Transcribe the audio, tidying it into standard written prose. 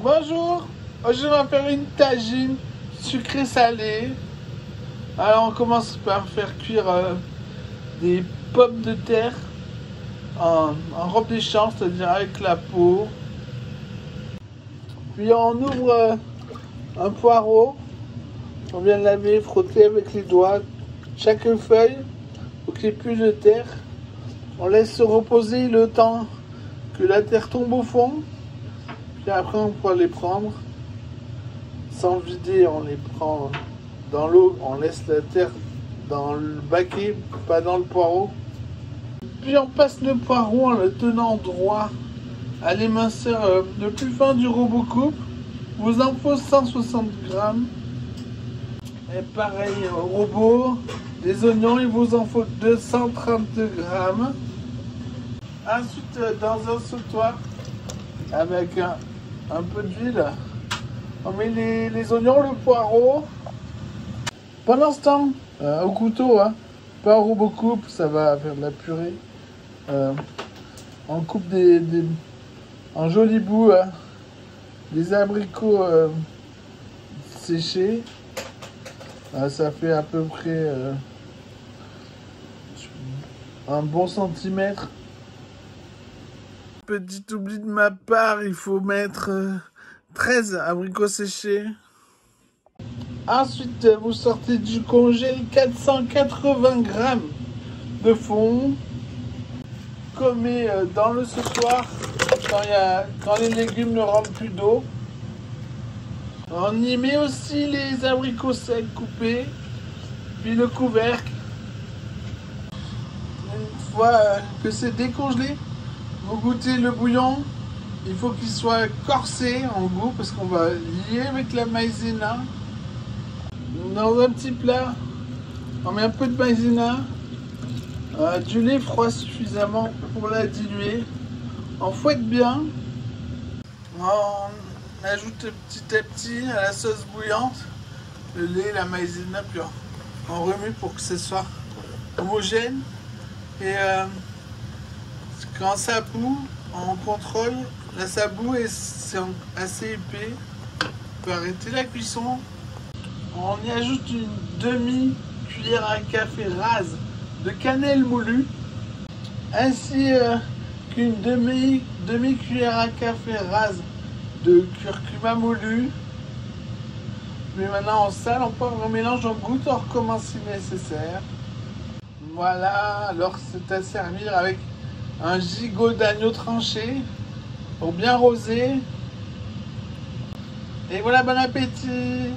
Bonjour, aujourd'hui on va faire une tagine sucrée salée. Alors on commence par faire cuire des pommes de terre en robe des champs, c'est-à-dire avec la peau. Puis on ouvre un poireau, on vient laver, frotter avec les doigts chaque feuille pour qu'il n'y ait plus de terre. On laisse se reposer le temps que la terre tombe au fond. Puis après on pourra les prendre sans vider, on les prend dans l'eau, on laisse la terre dans le baquet, pas dans le poireau. Puis on passe le poireau en le tenant droit à l'éminceur le plus fin du robot coupe. Vous en faut 160 grammes. Et pareil au robot, des oignons, il vous en faut 232 grammes. Ensuite, dans un sautoir avec un peu d'huile, on met les oignons, le poireau. Pendant ce temps, au couteau, pas au robot coupe, ça va faire de la purée. On coupe en jolis bouts des abricots séchés. Ça fait à peu près un bon centimètre. Petit oubli de ma part, il faut mettre 13 abricots séchés. Ensuite, vous sortez du congèle 480 grammes de fond. Commez dans le sautoir quand les légumes ne rentrent plus d'eau. On y met aussi les abricots secs coupés, puis le couvercle. Une fois que c'est décongelé, vous goûtez le bouillon. Il faut qu'il soit corsé en goût parce qu'on va lier avec la maïzena. Dans un petit plat, on met un peu de maïzena, du lait froid suffisamment pour la diluer. On fouette bien. On ajoute petit à petit à la sauce bouillante le lait, la maïzena, puis on remue pour que ce soit homogène. Et quand ça bout, on contrôle. Là ça bout et c'est assez épais. On peut arrêter la cuisson. On y ajoute une demi-cuillère à café rase de cannelle moulue, ainsi qu'une demi-cuillère à café rase de curcuma moulu. Puis maintenant on sale, on poivre, on mélange, on goûte, on recommence si nécessaire. Voilà, alors c'est à servir avec un gigot d'agneau tranché pour bien roser. Et voilà, bon appétit!